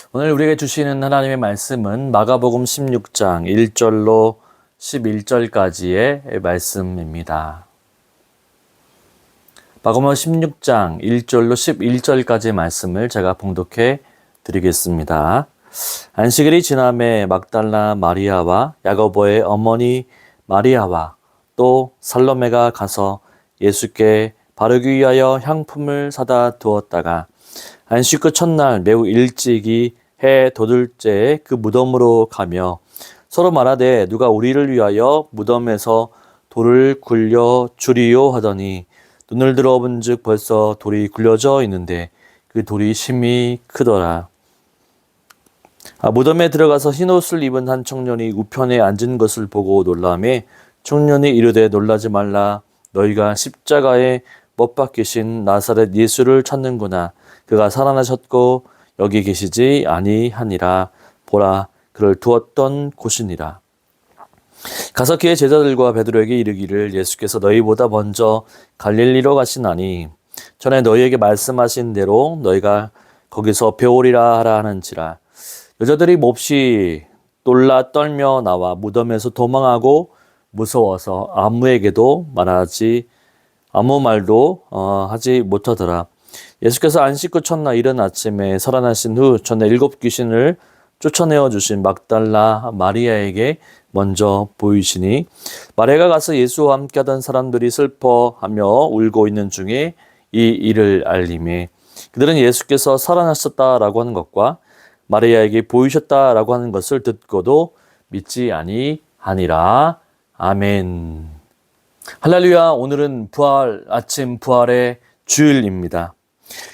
오늘 우리에게 주시는 하나님의 말씀은 마가복음 16장 1절로 11절까지의 말씀입니다. 마가복음 16장 1절로 11절까지의 말씀을 제가 봉독해 드리겠습니다. 안식일이 지남에 막달라 마리아와 야고보의 어머니 마리아와 또 살로메가 가서 예수께 바르기 위하여 향품을 사다 두었다가 안식 그 첫날 매우 일찍이 해 돋을째에 그 무덤으로 가며 서로 말하되 누가 우리를 위하여 무덤에서 돌을 굴려 주리요 하더니 눈을 들어본 즉 벌써 돌이 굴려져 있는데 그 돌이 심히 크더라. 무덤에 들어가서 흰옷을 입은 한 청년이 우편에 앉은 것을 보고 놀라매 청년이 이르되 놀라지 말라. 너희가 십자가에 못 박히신 나사렛 예수를 찾는구나. 그가 살아나셨고 여기 계시지 아니하니라. 보라, 그를 두었던 곳이니라. 가서 그의 제자들과 베드로에게 이르기를 예수께서 너희보다 먼저 갈릴리로 가시나니 전에 너희에게 말씀하신 대로 너희가 거기서 배우리라 하라 하는지라. 여자들이 몹시 놀라 떨며 나와 무덤에서 도망하고 무서워서 아무 말도 하지 못하더라. 예수께서 안식 그 첫날 이른 아침에 살아나신 후 전에 7 귀신을 쫓아내어 주신 막달라 마리아에게 먼저 보이시니 마리아가 가서 예수와 함께 하던 사람들이 슬퍼하며 울고 있는 중에 이 일을 알림에 그들은 예수께서 살아나셨다라고 하는 것과 마리아에게 보이셨다라고 하는 것을 듣고도 믿지 아니하니라. 아멘. 할렐루야. 오늘은 아침 부활의 주일입니다.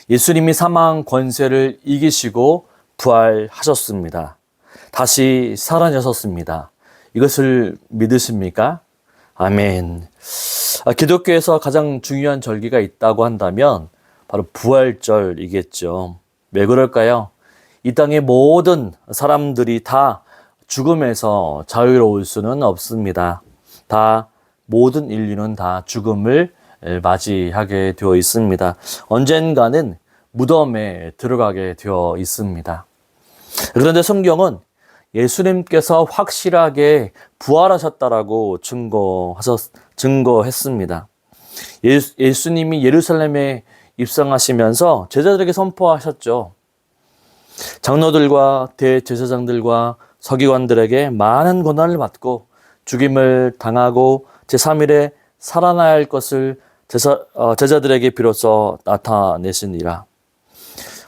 예수님이 사망 권세를 이기시고 부활하셨습니다. 다시 살아나셨습니다. 이것을 믿으십니까? 아멘. 기독교에서 가장 중요한 절기가 있다고 한다면 바로 부활절이겠죠. 왜 그럴까요? 이 땅의 모든 사람들이 다 죽음에서 자유로울 수는 없습니다. 모든 인류는 다 죽음을 맞이하게 되어 있습니다. 언젠가는 무덤에 들어가게 되어 있습니다. 그런데 성경은 예수님께서 확실하게 부활하셨다라고 증거했습니다. 예수님이 예루살렘에 입성하시면서 제자들에게 선포하셨죠. 장로들과 대제사장들과 서기관들에게 많은 고난을 받고 죽임을 당하고 제3일에 살아나야 할 것을 제자들에게 비로소 나타내시니라.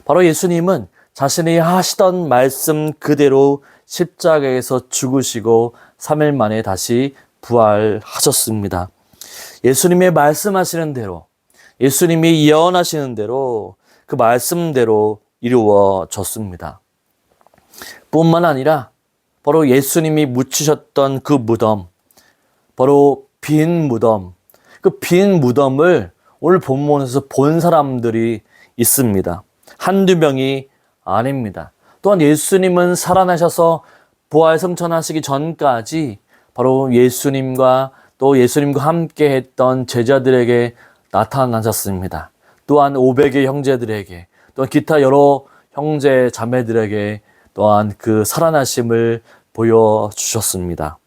바로 예수님은 자신이 하시던 말씀 그대로 십자가에서 죽으시고 3일 만에 다시 부활하셨습니다. 예수님의 말씀하시는 대로, 예수님이 예언하시는 대로 그 말씀대로 이루어졌습니다. 뿐만 아니라 바로 예수님이 묻히셨던 그 무덤, 바로 빈 무덤, 그 빈 무덤을 오늘 본문에서 본 사람들이 있습니다. 한두 명이 아닙니다. 또한 예수님은 살아나셔서 부활 승천하시기 전까지 바로 예수님과 또 예수님과 함께 했던 제자들에게 나타나셨습니다. 또한 500의 형제들에게, 또 기타 여러 형제 자매들에게 또한 그 살아나심을 보여주셨습니다.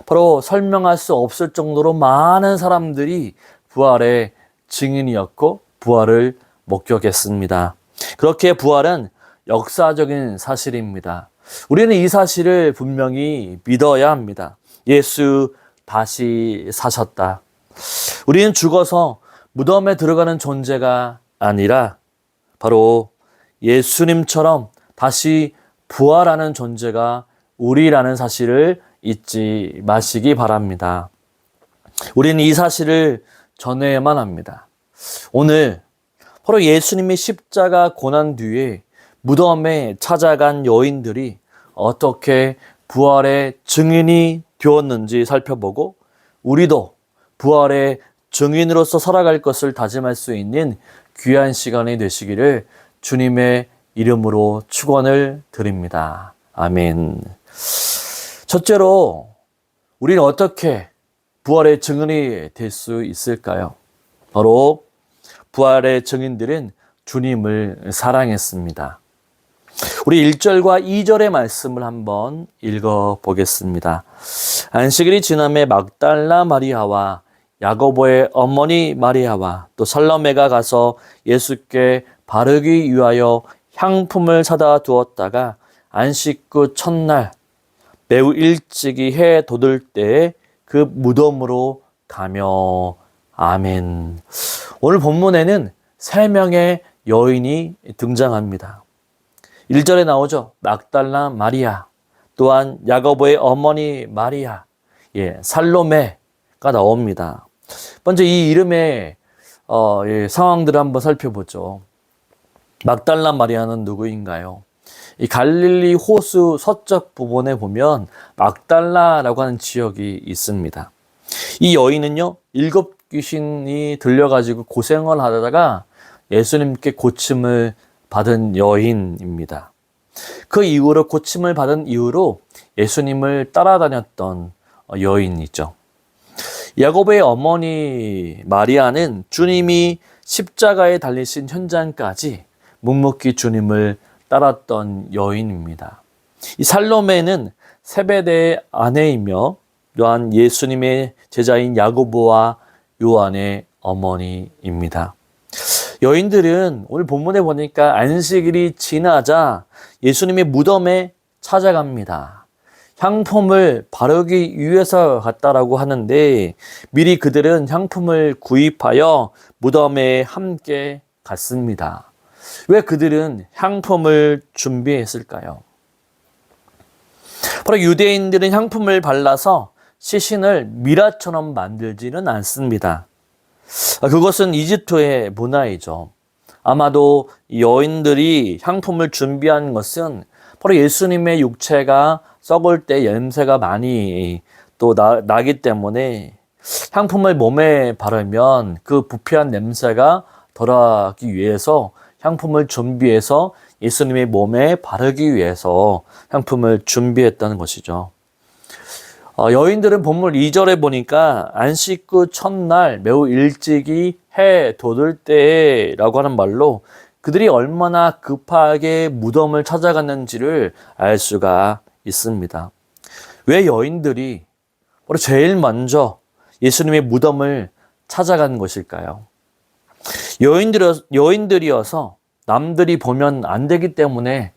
바로 설명할 수 없을 정도로 많은 사람들이 부활의 증인이었고 부활을 목격했습니다. 그렇게 부활은 역사적인 사실입니다. 우리는 이 사실을 분명히 믿어야 합니다. 예수 다시 사셨다. 우리는 죽어서 무덤에 들어가는 존재가 아니라 바로 예수님처럼 다시 부활하는 존재가 우리라는 사실을 잊지 마시기 바랍니다. 우리는 이 사실을 전해야만 합니다. 오늘 바로 예수님이 십자가 고난 뒤에 무덤에 찾아간 여인들이 어떻게 부활의 증인이 되었는지 살펴보고 우리도 부활의 증인으로서 살아갈 것을 다짐할 수 있는 귀한 시간이 되시기를 주님의 이름으로 축원을 드립니다. 아멘. 첫째로 우리는 어떻게 부활의 증인이 될 수 있을까요? 바로 부활의 증인들은 주님을 사랑했습니다. 우리 1절과 2절의 말씀을 한번 읽어 보겠습니다. 안식일이 지남에 막달라 마리아와 야고보의 어머니 마리아와 또 살로메가 가서 예수께 바르기 위하여 향품을 사다 두었다가 안식구 첫날 매우 일찍이 해 돋을 때에 그 무덤으로 가며. 아멘. 오늘 본문에는 3명의 여인이 등장합니다. 1절에 나오죠. 막달라 마리아, 또한 야고보의 어머니 마리아, 살로메가 나옵니다. 먼저 이 이름의 상황들을 한번 살펴보죠. 막달라 마리아는 누구인가요? 이 갈릴리 호수 서쪽 부분에 보면 막달라라고 하는 지역이 있습니다. 이 여인은요, 7 귀신이 들려가지고 고생을 하다가 예수님께 고침을 받은 여인입니다. 그 이후로 고침을 받은 이후로 예수님을 따라다녔던 여인이죠. 야고보의 어머니 마리아는 주님이 십자가에 달리신 현장까지 묵묵히 주님을 따랐던 여인입니다. 이 살로메는 세베대의 아내이며 또한 예수님의 제자인 야고보와 요한의 어머니입니다. 여인들은 오늘 본문에 보니까 안식일이 지나자 예수님의 무덤에 찾아갑니다. 향품을 바르기 위해서 갔다라고 하는데 미리 그들은 향품을 구입하여 무덤에 함께 갔습니다. 왜 그들은 향품을 준비했을까요? 바로 유대인들은 향품을 발라서 시신을 미라처럼 만들지는 않습니다. 그것은 이집트의 문화이죠. 아마도 여인들이 향품을 준비한 것은 바로 예수님의 육체가 썩을 때 냄새가 많이 또 나기 때문에 향품을 몸에 바르면 그 부패한 냄새가 덜하기 위해서 향품을 준비해서 예수님의 몸에 바르기 위해서 향품을 준비했다는 것이죠. 여인들은 본문 2절에 보니까 안식구 첫날 매우 일찍이 해 돋을 때라고 하는 말로 그들이 얼마나 급하게 무덤을 찾아갔는지를 알 수가 있습니다. 왜 여인들이 바로 제일 먼저 예수님의 무덤을 찾아간 것일까요? 여인들이어서 남들이 보면 안 되기 때문에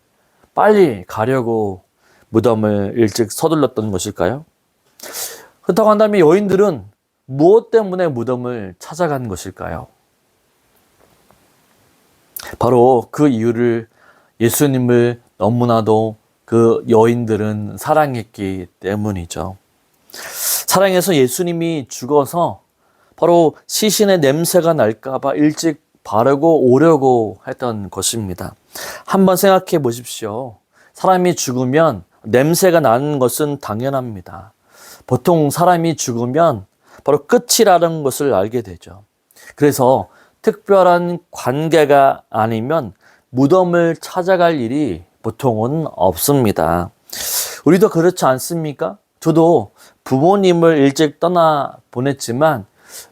빨리 가려고 무덤을 일찍 서둘렀던 것일까요? 그렇다고 한다면 여인들은 무엇 때문에 무덤을 찾아간 것일까요? 바로 그 이유를 예수님을 너무나도 그 여인들은 사랑했기 때문이죠. 사랑해서 예수님이 죽어서 바로 시신의 냄새가 날까봐 일찍 바르고 오려고 했던 것입니다. 한번 생각해 보십시오. 사람이 죽으면 냄새가 나는 것은 당연합니다. 보통 사람이 죽으면 바로 끝이라는 것을 알게 되죠. 그래서 특별한 관계가 아니면 무덤을 찾아갈 일이 보통은 없습니다. 우리도 그렇지 않습니까? 저도 부모님을 일찍 떠나 보냈지만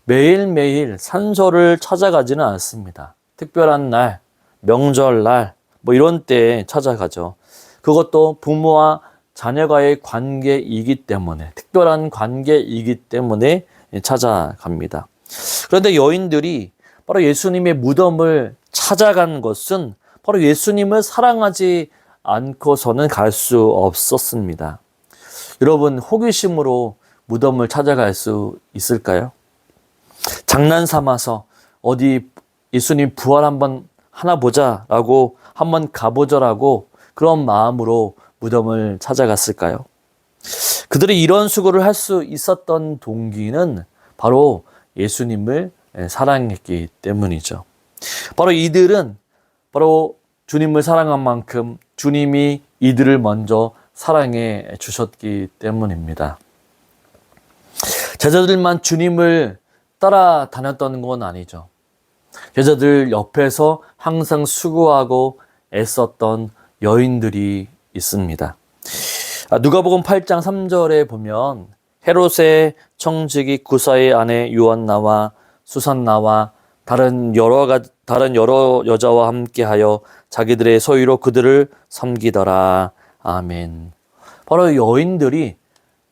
매일매일 산소를 찾아가지는 않습니다. 특별한 날, 명절날, 이런 때에 찾아가죠. 그것도 부모와 자녀가의 관계이기 때문에, 특별한 관계이기 때문에 찾아갑니다. 그런데 여인들이 바로 예수님의 무덤을 찾아간 것은 바로 예수님을 사랑하지 않고서는 갈 수 없었습니다. 여러분, 호기심으로 무덤을 찾아갈 수 있을까요? 장난 삼아서 어디 예수님 부활 한번 하나 보자라고 한번 가보자라고 그런 마음으로 무덤을 찾아갔을까요? 그들이 이런 수고를 할 수 있었던 동기는 바로 예수님을 사랑했기 때문이죠. 바로 이들은 바로 주님을 사랑한 만큼 주님이 이들을 먼저 사랑해 주셨기 때문입니다. 제자들만 주님을 따라다녔던 건 아니죠. 제자들 옆에서 항상 수고하고 애썼던 여인들이 있습니다. 누가복음 8장 3절에 보면 헤롯의 청지기 구사의 아내 요한나와 수산나와 다른 여러 여자와 함께하여 자기들의 소유로 그들을 섬기더라. 아멘. 바로 여인들이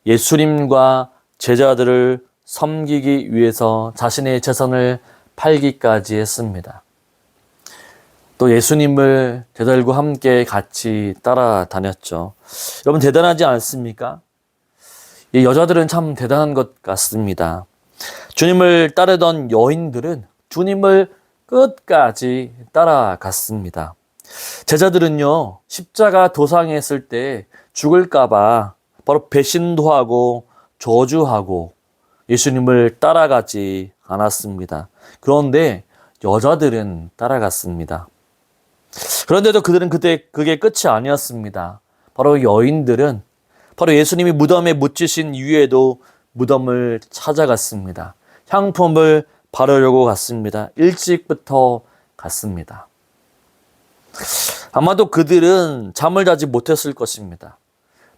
예수님과 제자들을 섬기기 위해서 자신의 재산을 팔기까지 했습니다. 또 예수님을 제자들과 함께 같이 따라다녔죠. 여러분 대단하지 않습니까? 이 여자들은 참 대단한 것 같습니다. 주님을 따르던 여인들은 주님을 끝까지 따라갔습니다. 제자들은요, 십자가 도상에 있을 때 죽을까봐 바로 배신도 하고 저주하고 예수님을 따라가지 않았습니다. 그런데 여자들은 따라갔습니다. 그런데도 그들은 그게 끝이 아니었습니다. 바로 여인들은 바로 예수님이 무덤에 묻히신 이후에도 무덤을 찾아갔습니다. 향품을 바르려고 갔습니다. 일찍부터 갔습니다. 아마도 그들은 잠을 자지 못했을 것입니다.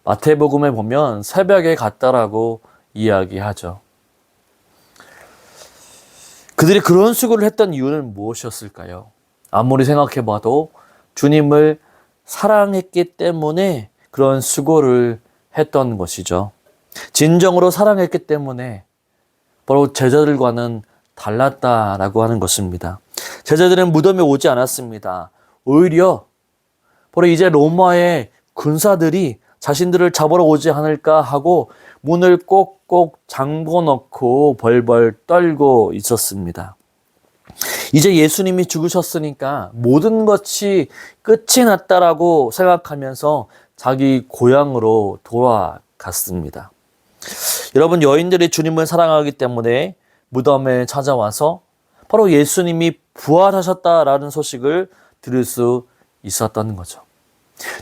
마태복음에 보면 새벽에 갔다라고 이야기하죠. 그들이 그런 수고를 했던 이유는 무엇이었을까요? 아무리 생각해봐도 주님을 사랑했기 때문에 그런 수고를 했던 것이죠. 진정으로 사랑했기 때문에 바로 제자들과는 달랐다라고 하는 것입니다. 제자들은 무덤에 오지 않았습니다. 오히려 바로 이제 로마의 군사들이 자신들을 잡으러 오지 않을까 하고 문을 꼭꼭 잠궈 놓고 벌벌 떨고 있었습니다. 이제 예수님이 죽으셨으니까 모든 것이 끝이 났다라고 생각하면서 자기 고향으로 돌아갔습니다. 여러분, 여인들이 주님을 사랑하기 때문에 무덤에 찾아와서 바로 예수님이 부활하셨다라는 소식을 들을 수 있었던 거죠.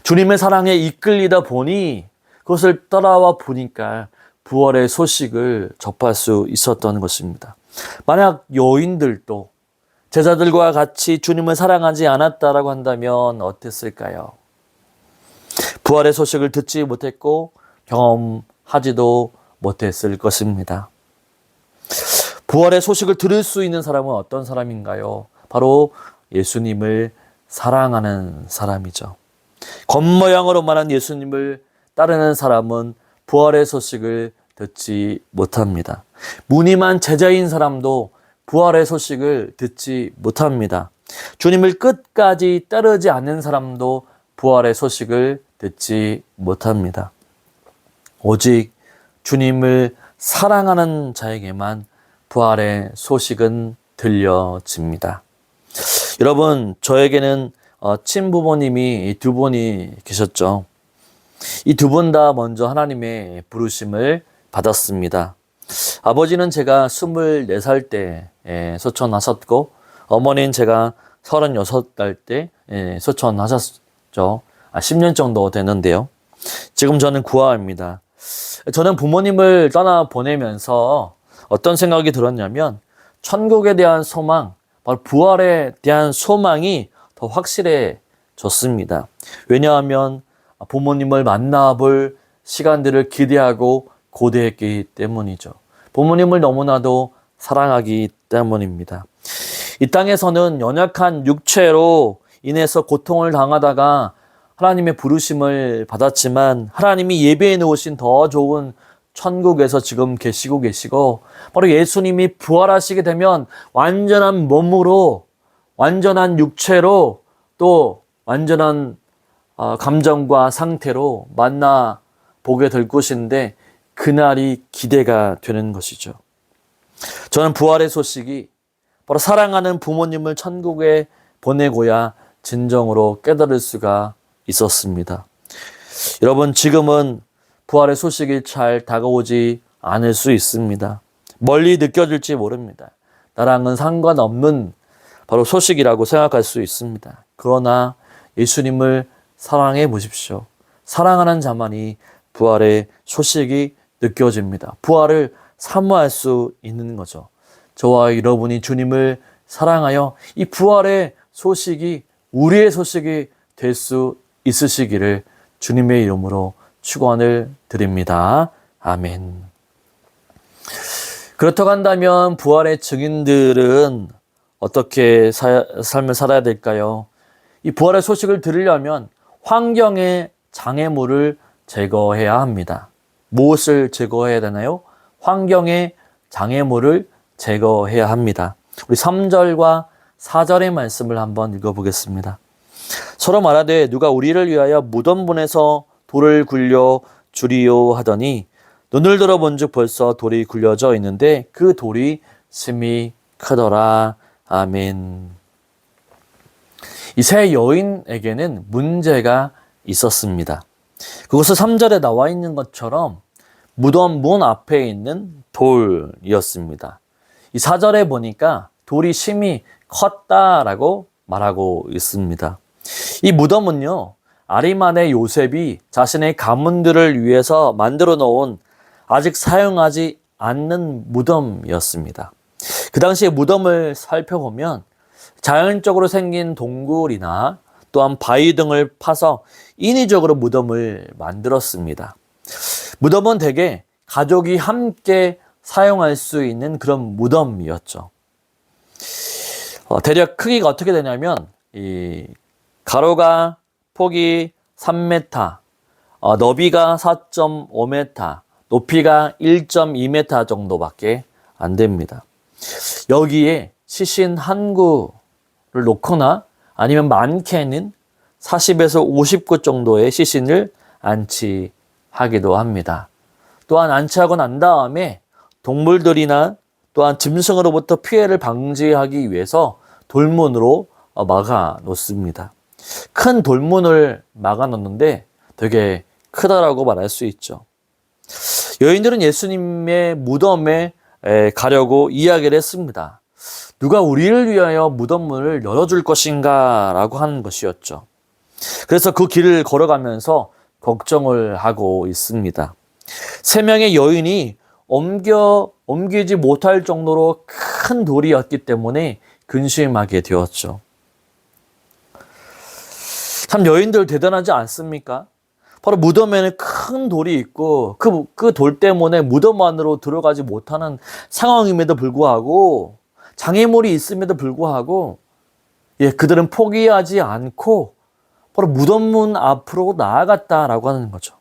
주님의 사랑에 이끌리다 보니 그것을 따라와 보니까 부활의 소식을 접할 수 있었던 것입니다. 만약 여인들도 제자들과 같이 주님을 사랑하지 않았다라고 한다면 어땠을까요? 부활의 소식을 듣지 못했고 경험하지도 못했을 것입니다. 부활의 소식을 들을 수 있는 사람은 어떤 사람인가요? 바로 예수님을 사랑하는 사람이죠. 겉모양으로만한 예수님을 따르는 사람은 부활의 소식을 듣지 못합니다. 무늬만 제자인 사람도 부활의 소식을 듣지 못합니다. 주님을 끝까지 따르지 않는 사람도 부활의 소식을 듣지 못합니다. 오직 주님을 사랑하는 자에게만 부활의 소식은 들려집니다. 여러분, 저에게는 친부모님이 두 분이 계셨죠. 이 두 분 다 먼저 하나님의 부르심을 받았습니다. 아버지는 제가 24살 때 소천하셨고 어머니는 제가 36살 때 소천하셨죠. 10년 정도 됐는데요. 지금 저는 구화입니다. 저는 부모님을 떠나보내면서 어떤 생각이 들었냐면 천국에 대한 소망, 바로 부활에 대한 소망이 더 확실해졌습니다. 왜냐하면 부모님을 만나볼 시간들을 기대하고 고대했기 때문이죠. 부모님을 너무나도 사랑하기 때문입니다. 이 땅에서는 연약한 육체로 인해서 고통을 당하다가 하나님의 부르심을 받았지만 하나님이 예배해 놓으신 더 좋은 천국에서 지금 계시고 바로 예수님이 부활하시게 되면 완전한 몸으로, 완전한 육체로, 또 완전한 감정과 상태로 만나 보게 될 것인데 그날이 기대가 되는 것이죠. 저는 부활의 소식이 바로 사랑하는 부모님을 천국에 보내고야 진정으로 깨달을 수가 있었습니다. 여러분, 지금은 부활의 소식이 잘 다가오지 않을 수 있습니다. 멀리 느껴질지 모릅니다. 나랑은 상관없는 바로 소식이라고 생각할 수 있습니다. 그러나 예수님을 사랑해 보십시오. 사랑하는 자만이 부활의 소식이 느껴집니다. 부활을 사모할 수 있는 거죠. 저와 여러분이 주님을 사랑하여 이 부활의 소식이 우리의 소식이 될 수 있으시기를 주님의 이름으로 축원을 드립니다. 아멘. 그렇다고 한다면 부활의 증인들은 어떻게 삶을 살아야 될까요? 이 부활의 소식을 들으려면 환경의 장애물을 제거해야 합니다. 무엇을 제거해야 되나요? 환경의 장애물을 제거해야 합니다. 우리 3절과 4절의 말씀을 한번 읽어보겠습니다. 서로 말하되 누가 우리를 위하여 무덤분에서 돌을 굴려 주리요 하더니 눈을 들어본즉 벌써 돌이 굴려져 있는데 그 돌이 심히 크더라. 아멘. 이 세 여인에게는 문제가 있었습니다. 그것은 3절에 나와 있는 것처럼 무덤 문 앞에 있는 돌이었습니다. 이 4절에 보니까 돌이 심히 컸다라고 말하고 있습니다. 이 무덤은요, 아리마네 요셉이 자신의 가문들을 위해서 만들어 놓은 아직 사용하지 않는 무덤이었습니다. 그 당시에 무덤을 살펴보면 자연적으로 생긴 동굴이나 또한 바위 등을 파서 인위적으로 무덤을 만들었습니다. 무덤은 대개 가족이 함께 사용할 수 있는 그런 무덤이었죠. 대략 크기가 어떻게 되냐면 이 가로가 폭이 3m, 너비가 4.5m, 높이가 1.2m 정도밖에 안 됩니다. 여기에 시신 한 구를 놓거나 아니면 많게는 40에서 50구 정도의 시신을 안치하기도 합니다. 또한 안치하고 난 다음에 동물들이나 또한 짐승으로부터 피해를 방지하기 위해서 돌문으로 막아 놓습니다. 큰 돌문을 막아 놓는데 되게 크다라고 말할 수 있죠. 여인들은 예수님의 무덤에 가려고 이야기를 했습니다. 누가 우리를 위하여 무덤문을 열어줄 것인가 라고 하는 것이었죠. 그래서 그 길을 걸어가면서 걱정을 하고 있습니다. 3명의 여인이 옮기지 못할 정도로 큰 돌이었기 때문에 근심하게 되었죠. 참 여인들 대단하지 않습니까? 바로 무덤에는 큰 돌이 있고 그 돌 때문에 무덤 안으로 들어가지 못하는 상황임에도 불구하고 장애물이 있음에도 불구하고 그들은 포기하지 않고 바로 무덤문 앞으로 나아갔다라고 하는 거죠.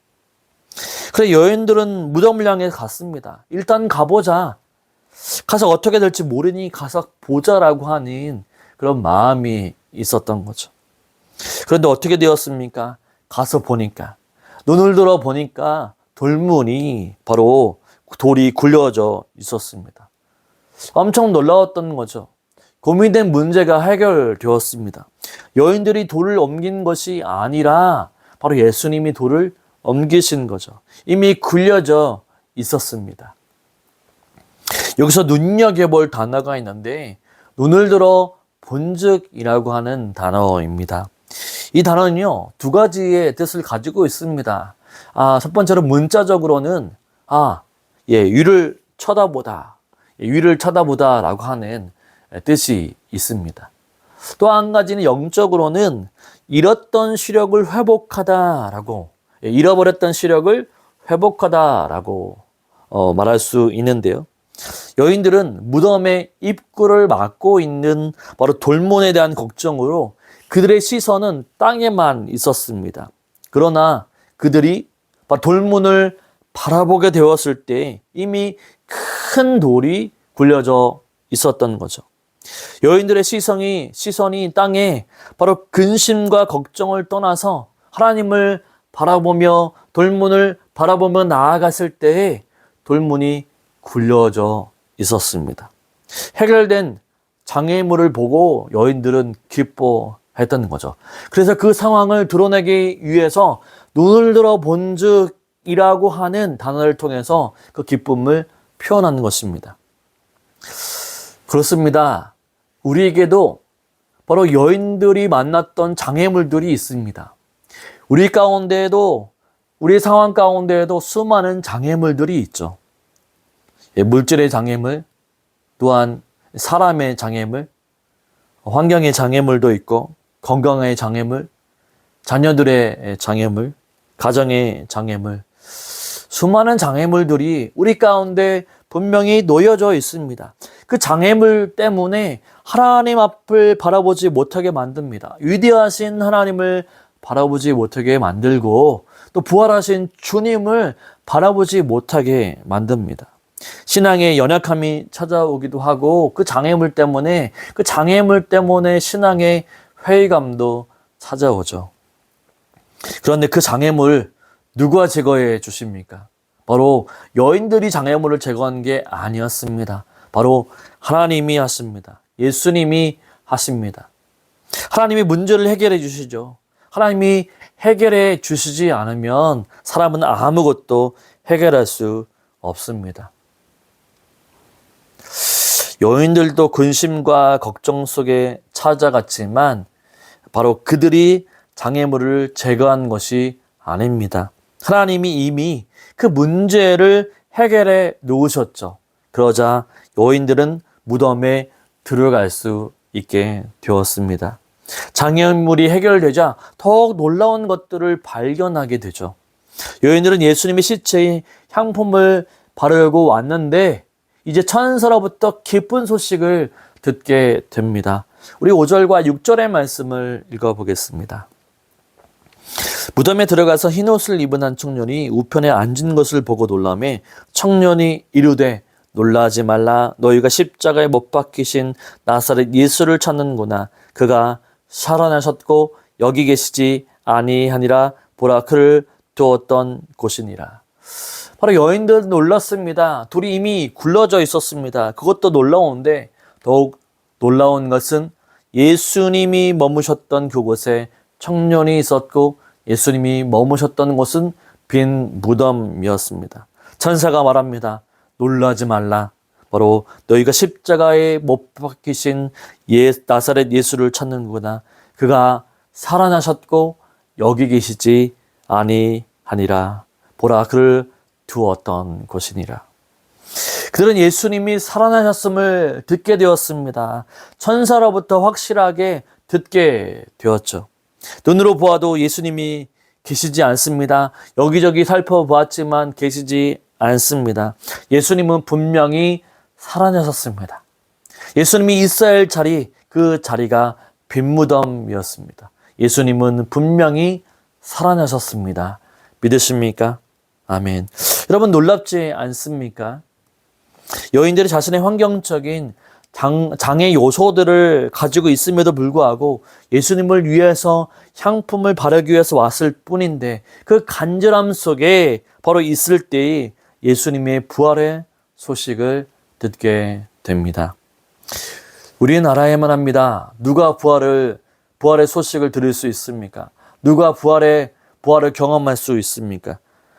그래서 여인들은 무덤을 향해 갔습니다. 일단 가보자. 가서 어떻게 될지 모르니 가서 보자라고 하는 그런 마음이 있었던 거죠. 그런데 어떻게 되었습니까? 가서 보니까 눈을 들어 보니까 돌문이 바로 돌이 굴려져 있었습니다. 엄청 놀라웠던 거죠. 고민된 문제가 해결되었습니다. 여인들이 돌을 옮긴 것이 아니라 바로 예수님이 돌을 옮기신 거죠. 이미 굴려져 있었습니다. 여기서 눈여겨볼 단어가 있는데 눈을 들어 본즉이라고 하는 단어입니다. 이 단어는요, 2가지의 뜻을 가지고 있습니다. 첫 번째로 문자적으로는 위를 쳐다보다, 위를 쳐다보다라고 하는 뜻이 있습니다. 또 한 가지는 영적으로는 잃었던 시력을 회복하다라고, 잃어버렸던 시력을 회복하다라고 말할 수 있는데요. 여인들은 무덤의 입구를 막고 있는 바로 돌문에 대한 걱정으로 그들의 시선은 땅에만 있었습니다. 그러나 그들이 돌문을 바라보게 되었을 때 이미 큰 돌이 굴려져 있었던 거죠. 여인들의 시선이 땅에 바로 근심과 걱정을 떠나서 하나님을 바라보며 돌문을 바라보며 나아갔을 때에 돌문이 굴려져 있었습니다. 해결된 장애물을 보고 여인들은 기뻐했던 거죠. 그래서 그 상황을 드러내기 위해서 눈을 들어 본즉이라고 하는 단어를 통해서 그 기쁨을 표현하는 것입니다. 그렇습니다. 우리에게도 바로 여인들이 만났던 장애물들이 있습니다. 우리 가운데에도, 우리 상황 가운데에도 수많은 장애물들이 있죠. 물질의 장애물, 또한 사람의 장애물, 환경의 장애물도 있고, 건강의 장애물, 자녀들의 장애물, 가정의 장애물, 수많은 장애물들이 우리 가운데 분명히 놓여져 있습니다. 그 그 장애물 때문에 하나님 앞을 바라보지 못하게 만듭니다. 위대하신 하나님을 바라보지 못하게 만들고 또 부활하신 주님을 바라보지 못하게 만듭니다. 신앙의 연약함이 찾아오기도 하고 그 장애물 때문에 신앙의 회의감도 찾아오죠. 그런데 그 장애물 누가 제거해 주십니까? 바로 여인들이 장애물을 제거한 게 아니었습니다. 바로 하나님이 하십니다. 예수님이 하십니다. 하나님이 문제를 해결해 주시죠. 하나님이 해결해 주시지 않으면 사람은 아무것도 해결할 수 없습니다. 여인들도 근심과 걱정 속에 찾아갔지만 바로 그들이 장애물을 제거한 것이 아닙니다. 하나님이 이미 그 문제를 해결해 놓으셨죠. 그러자 여인들은 무덤에 들어갈 수 있게 되었습니다. 장애물이 해결되자 더욱 놀라운 것들을 발견하게 되죠. 여인들은 예수님의 시체에 향품을 바르고 왔는데 이제 천사로부터 기쁜 소식을 듣게 됩니다. 우리 5절과 6절의 말씀을 읽어보겠습니다. 무덤에 들어가서 흰옷을 입은 한 청년이 우편에 앉은 것을 보고 놀라매 청년이 이르되 놀라지 말라. 너희가 십자가에 못 박히신 나사렛 예수를 찾는구나. 그가 살아나셨고 여기 계시지 아니하니라. 보라 그를 두었던 곳이니라. 바로 여인들은 놀랐습니다. 둘이 이미 굴러져 있었습니다. 그것도 놀라운데 더욱 놀라운 것은 예수님이 머무셨던 그곳에 청년이 있었고 예수님이 머무셨던 곳은 빈 무덤이었습니다. 천사가 말합니다. 놀라지 말라. 바로 너희가 십자가에 못 박히신 나사렛 예수를 찾는구나. 그가 살아나셨고 여기 계시지 아니하니라. 보라 그를 두었던 곳이니라. 그들은 예수님이 살아나셨음을 듣게 되었습니다. 천사로부터 확실하게 듣게 되었죠. 눈으로 보아도 예수님이 계시지 않습니다. 여기저기 살펴보았지만 계시지 않습니다. 예수님은 분명히 살아나셨습니다. 예수님이 있어야 할 자리, 그 자리가 빈 무덤이었습니다. 예수님은 분명히 살아나셨습니다. 믿으십니까? 아멘. 여러분 놀랍지 않습니까? 여인들이 자신의 환경적인 장애 요소들을 가지고 있음에도 불구하고 예수님을 위해서 향품을 바르기 위해서 왔을 뿐인데 그 간절함 속에 바로 있을 때에 예수님의 부활의 소식을 듣게 됩니다. 우리나라에만 합니다. 누가 부활의 소식을 들을 수 있습니까? 누가 부활을 경험할 수 있습니까?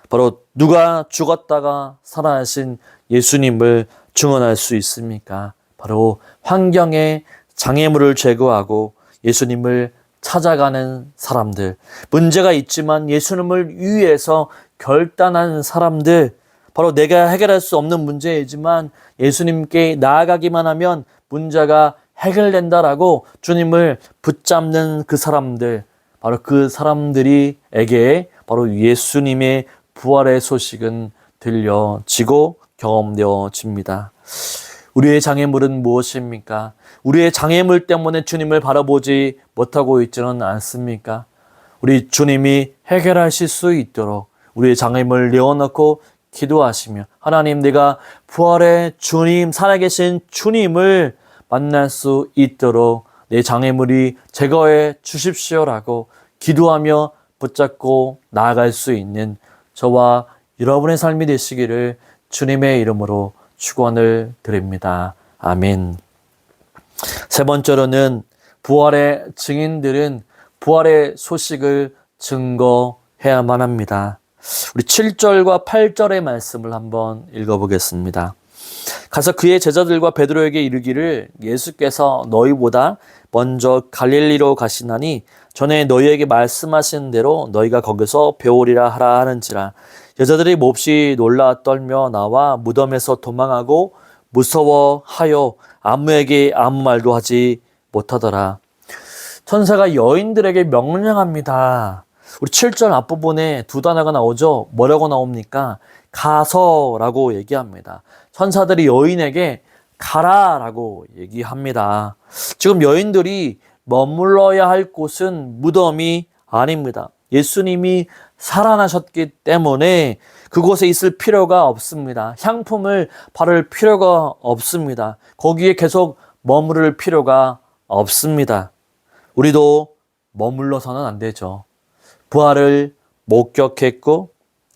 바로 누가 죽었다가 살아나신 예수님을 증언할 수 있습니까? 바로 환경의 장애물을 제거하고 예수님을 찾아가는 사람들, 문제가 있지만 예수님을 위해서 결단하는 사람들, 바로 내가 해결할 수 없는 문제이지만 예수님께 나아가기만 하면 문제가 해결된다라고 주님을 붙잡는 그 사람들, 바로 그 사람들에게 바로 예수님의 부활의 소식은 들려지고 경험되어집니다. 우리의 장애물은 무엇입니까? 우리의 장애물 때문에 주님을 바라보지 못하고 있지는 않습니까? 우리 주님이 해결하실 수 있도록 우리의 장애물을 내어놓고 기도하시며 하나님 내가 부활의 주님, 살아계신 주님을 만날 수 있도록 내 장애물이 제거해 주십시오라고 기도하며 붙잡고 나아갈 수 있는 저와 여러분의 삶이 되시기를 주님의 이름으로 축원을 드립니다. 아멘. 세 번째로는 부활의 증인들은 부활의 소식을 증거해야만 합니다. 우리 7절과 8절의 말씀을 한번 읽어보겠습니다. 가서 그의 제자들과 베드로에게 이르기를 예수께서 너희보다 먼저 갈릴리로 가시나니 전에 너희에게 말씀하신 대로 너희가 거기서 배우리라 하라 하는지라. 여자들이 몹시 놀라 떨며 나와 무덤에서 도망하고 무서워하여 아무에게 아무 말도 하지 못하더라. 천사가 여인들에게 명령합니다. 우리 7절 앞부분에 두 단어가 나오죠. 뭐라고 나옵니까? 가서라고 얘기합니다. 천사들이 여인에게 가라라고 얘기합니다. 지금 여인들이 머물러야 할 곳은 무덤이 아닙니다. 예수님이 살아나셨기 때문에 그곳에 있을 필요가 없습니다. 향품을 바를 필요가 없습니다. 거기에 계속 머무를 필요가 없습니다. 우리도 머물러서는 안 되죠. 부활을 목격했고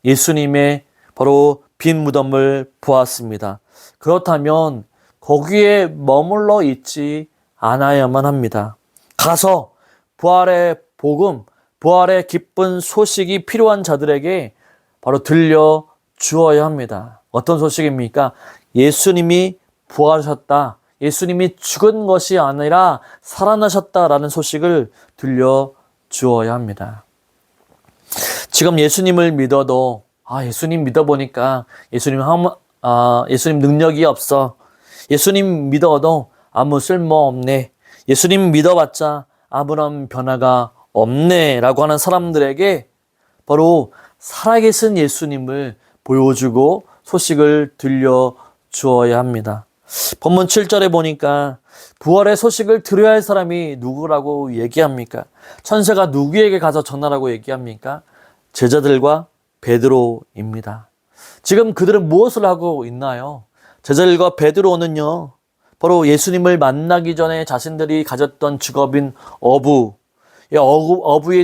예수님의 바로 빈 무덤을 보았습니다. 그렇다면 거기에 머물러 있지 않아야만 합니다. 가서 부활의 복음, 부활의 기쁜 소식이 필요한 자들에게 바로 들려 주어야 합니다. 어떤 소식입니까? 예수님이 부활하셨다. 예수님이 죽은 것이 아니라 살아나셨다라는 소식을 들려 주어야 합니다. 지금 예수님을 믿어도 예수님 믿어보니까 예수님 능력이 없어. 예수님 믿어도 아무 쓸모없네. 예수님 믿어봤자 아무런 변화가 없네 라고 하는 사람들에게 바로 살아계신 예수님을 보여주고 소식을 들려주어야 합니다. 본문 7절에 보니까 부활의 소식을 들어야 할 사람이 누구라고 얘기합니까? 천사가 누구에게 가서 전하라고 얘기합니까? 제자들과 베드로입니다. 지금 그들은 무엇을 하고 있나요? 제자들과 베드로는요, 바로 예수님을 만나기 전에 자신들이 가졌던 직업인 어부의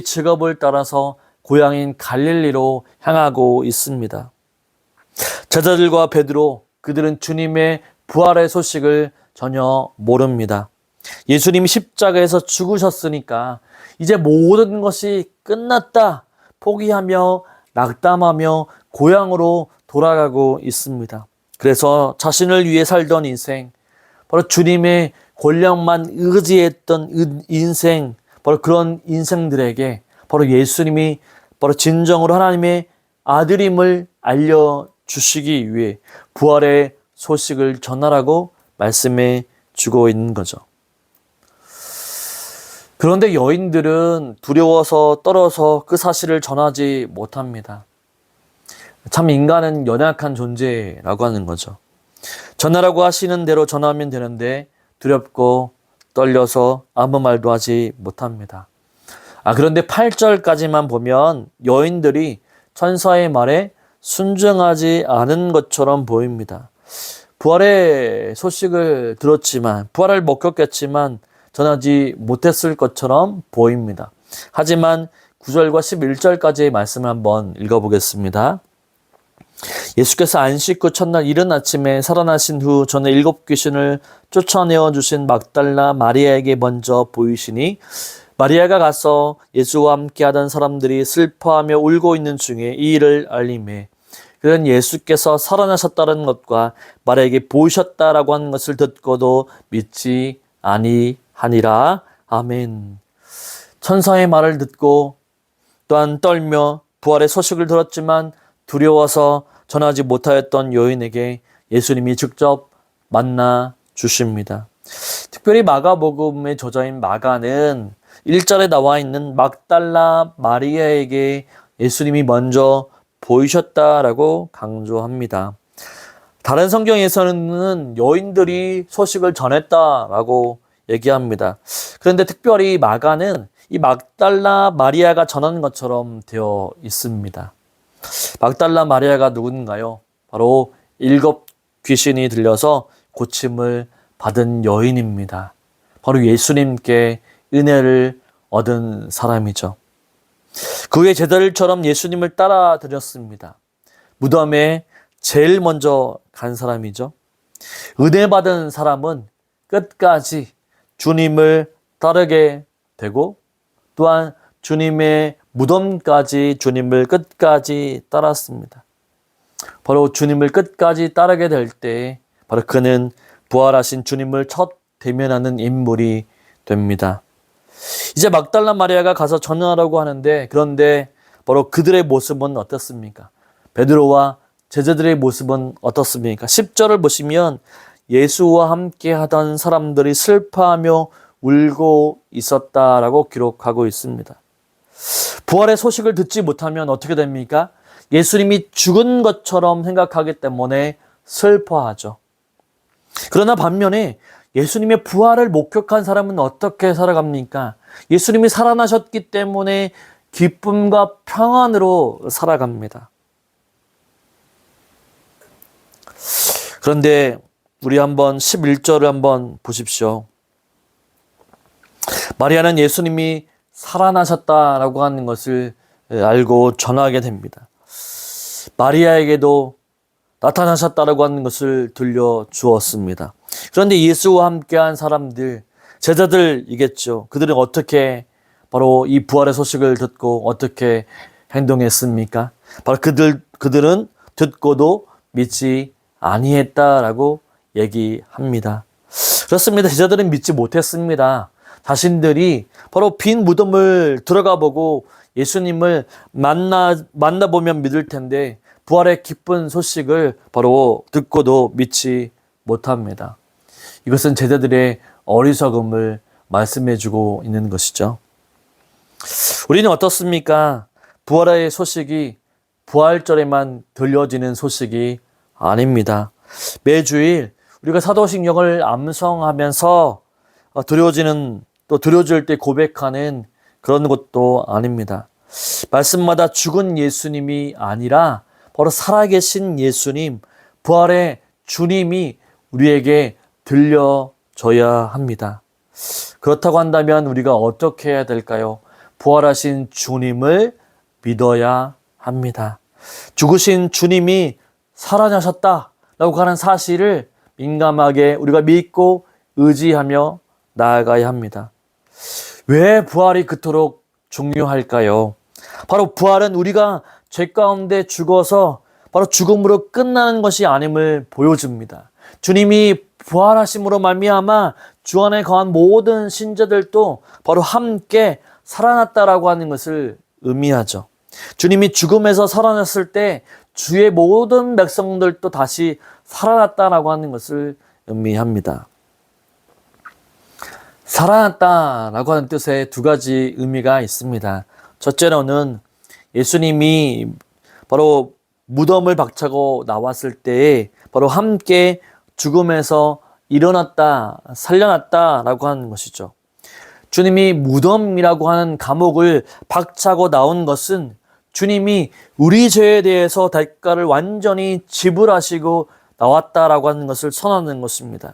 직업을 따라서 고향인 갈릴리로 향하고 있습니다. 제자들과 베드로, 그들은 주님의 부활의 소식을 전혀 모릅니다. 예수님이 십자가에서 죽으셨으니까 이제 모든 것이 끝났다 포기하며 낙담하며 고향으로 돌아가고 있습니다. 그래서 자신을 위해 살던 인생, 바로 주님의 권력만 의지했던 인생, 바로 그런 인생들에게 바로 예수님이 바로 진정으로 하나님의 아들임을 알려주시기 위해 부활의 소식을 전하라고 말씀해 주고 있는 거죠. 그런데 여인들은 두려워서 떨어서 그 사실을 전하지 못합니다. 참 인간은 연약한 존재라고 하는 거죠. 전하라고 하시는 대로 전하면 되는데 두렵고 떨려서 아무 말도 하지 못합니다. 그런데 8절까지만 보면 여인들이 천사의 말에 순종하지 않은 것처럼 보입니다. 부활의 소식을 들었지만, 부활을 목격했지만 전하지 못했을 것처럼 보입니다. 하지만 9절과 11절까지의 말씀을 한번 읽어보겠습니다. 예수께서 안식 후 첫날 이른 아침에 살아나신 후 전에 7 귀신을 쫓아내어 주신 막달라 마리아에게 먼저 보이시니 마리아가 가서 예수와 함께 하던 사람들이 슬퍼하며 울고 있는 중에 이 일을 알림해 그는 예수께서 살아나셨다는 것과 마리아에게 보이셨다라고 하는 것을 듣고도 믿지 아니하니라. 아멘. 천사의 말을 듣고 또한 떨며 부활의 소식을 들었지만 두려워서 전하지 못하였던 여인에게 예수님이 직접 만나 주십니다. 특별히 마가복음의 저자인 마가는 1절에 나와 있는 막달라 마리아에게 예수님이 먼저 보이셨다라고 강조합니다. 다른 성경에서는 여인들이 소식을 전했다라고 얘기합니다. 그런데 특별히 마가는 이 막달라 마리아가 전한 것처럼 되어 있습니다. 막달라 마리아가 누군가요? 바로 7 귀신이 들려서 고침을 받은 여인입니다. 바로 예수님께 은혜를 얻은 사람이죠. 그 후에 제자들처럼 예수님을 따라 드렸습니다. 무덤에 제일 먼저 간 사람이죠. 은혜 받은 사람은 끝까지 주님을 따르게 되고 또한 주님의 무덤까지 주님을 끝까지 따랐습니다. 바로 주님을 끝까지 따르게 될 때 바로 그는 부활하신 주님을 첫 대면하는 인물이 됩니다. 이제 막달라 마리아가 가서 전하라고 하는데 그런데 바로 그들의 모습은 어떻습니까? 베드로와 제자들의 모습은 어떻습니까? 10절을 보시면 예수와 함께 하던 사람들이 슬퍼하며 울고 있었다라고 기록하고 있습니다. 부활의 소식을 듣지 못하면 어떻게 됩니까? 예수님이 죽은 것처럼 생각하기 때문에 슬퍼하죠. 그러나 반면에 예수님의 부활을 목격한 사람은 어떻게 살아갑니까? 예수님이 살아나셨기 때문에 기쁨과 평안으로 살아갑니다. 그런데 우리 한번 11절을 한번 보십시오. 마리아는 예수님이 살아나셨다라고 하는 것을 알고 전하게 됩니다. 마리아에게도 나타나셨다라고 하는 것을 들려주었습니다. 그런데 예수와 함께한 사람들, 제자들이겠죠. 그들은 어떻게 바로 이 부활의 소식을 듣고 어떻게 행동했습니까? 바로 그들은 듣고도 믿지 아니했다라고 얘기합니다. 그렇습니다. 제자들은 믿지 못했습니다. 자신들이 바로 빈 무덤을 들어가 보고 예수님을 만나보면 믿을 텐데 부활의 기쁜 소식을 바로 듣고도 믿지 못합니다. 이것은 제자들의 어리석음을 말씀해주고 있는 것이죠. 우리는 어떻습니까? 부활의 소식이 부활절에만 들려지는 소식이 아닙니다. 매주일 우리가 사도신경을 암송하면서 드려질 때 고백하는 그런 것도 아닙니다. 말씀마다 죽은 예수님이 아니라 바로 살아계신 예수님, 부활의 주님이 우리에게 들려줘야 합니다. 그렇다고 한다면 우리가 어떻게 해야 될까요? 부활하신 주님을 믿어야 합니다. 죽으신 주님이 살아나셨다라고 하는 사실을 민감하게 우리가 믿고 의지하며 나아가야 합니다. 왜 부활이 그토록 중요할까요? 바로 부활은 우리가 죄 가운데 죽어서 바로 죽음으로 끝나는 것이 아님을 보여줍니다. 주님이 부활하심으로 말미암아 주 안에 거한 모든 신자들도 바로 함께 살아났다라고 하는 것을 의미하죠. 주님이 죽음에서 살아났을 때 주의 모든 백성들도 다시 살아났다라고 하는 것을 의미합니다. 살아났다라고 하는 뜻에 두 가지 의미가 있습니다. 첫째로는 예수님이 바로 무덤을 박차고 나왔을 때에 바로 함께 죽음에서 일어났다, 살려났다라고 하는 것이죠. 주님이 무덤이라고 하는 감옥을 박차고 나온 것은 주님이 우리 죄에 대해서 대가를 완전히 지불하시고 나왔다라고 하는 것을 선언하는 것입니다.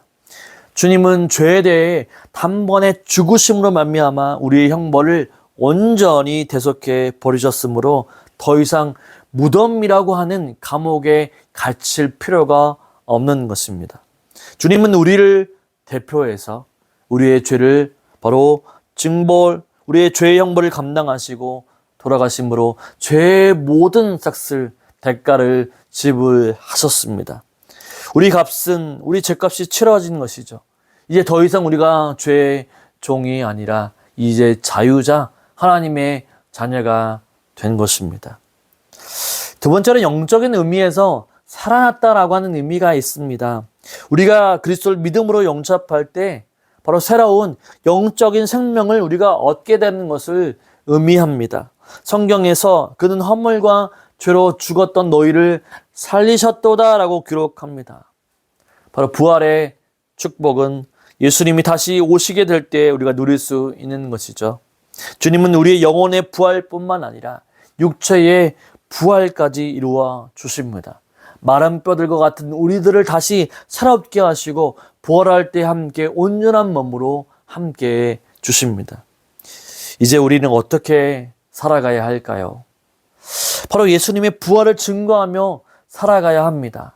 주님은 죄에 대해 단번에 죽으심으로 말미암아 우리의 형벌을 온전히 대속해 버리셨으므로 더 이상 무덤이라고 하는 감옥에 갇힐 필요가 없는 것입니다. 주님은 우리를 대표해서 우리의 죄를 바로 우리의 죄의 형벌을 감당하시고 돌아가심으로 죄의 모든 삭슬 대가를 지불하셨습니다. 우리 죄값이 치러진 것이죠. 이제 더 이상 우리가 죄의 종이 아니라 이제 자유자 하나님의 자녀가 된 것입니다. 두 번째는 영적인 의미에서 살아났다라고 하는 의미가 있습니다. 우리가 그리스도를 믿음으로 영접할 때 바로 새로운 영적인 생명을 우리가 얻게 되는 것을 의미합니다. 성경에서 그는 허물과 죄로 죽었던 너희를 살리셨도다라고 기록합니다. 바로 부활의 축복은 예수님이 다시 오시게 될 때 우리가 누릴 수 있는 것이죠. 주님은 우리의 영혼의 부활뿐만 아니라 육체의 부활까지 이루어 주십니다. 마른 뼈들과 같은 우리들을 다시 살아있게 하시고 부활할 때 함께 온전한 몸으로 함께 주십니다. 이제 우리는 어떻게 살아가야 할까요? 바로 예수님의 부활을 증거하며 살아가야 합니다.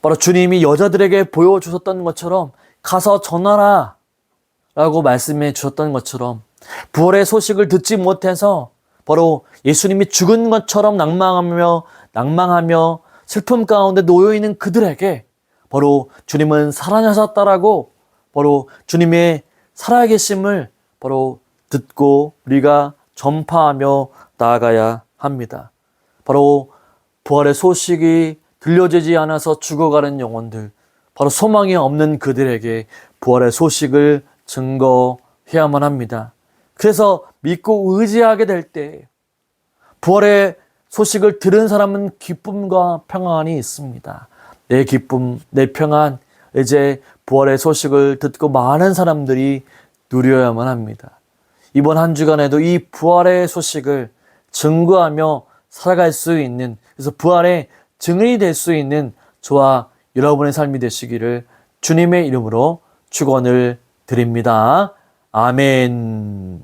바로 주님이 여자들에게 보여주셨던 것처럼 가서 전하라 라고 말씀해 주셨던 것처럼 부활의 소식을 듣지 못해서 바로 예수님이 죽은 것처럼 낭망하며 슬픔 가운데 놓여있는 그들에게 바로 주님은 살아나셨다라고 바로 주님의 살아계심을 바로 듣고 우리가 전파하며 나아가야 합니다. 바로 부활의 소식이 들려지지 않아서 죽어가는 영혼들, 바로 소망이 없는 그들에게 부활의 소식을 증거해야만 합니다. 그래서 믿고 의지하게 될 때 부활의 소식을 들은 사람은 기쁨과 평안이 있습니다. 내 기쁨, 내 평안, 이제 부활의 소식을 듣고 많은 사람들이 누려야만 합니다. 이번 한 주간에도 이 부활의 소식을 증거하며 살아갈 수 있는, 그래서 부활의 증인이 될 수 있는 저와 여러분의 삶이 되시기를 주님의 이름으로 축원을 드립니다. 아멘.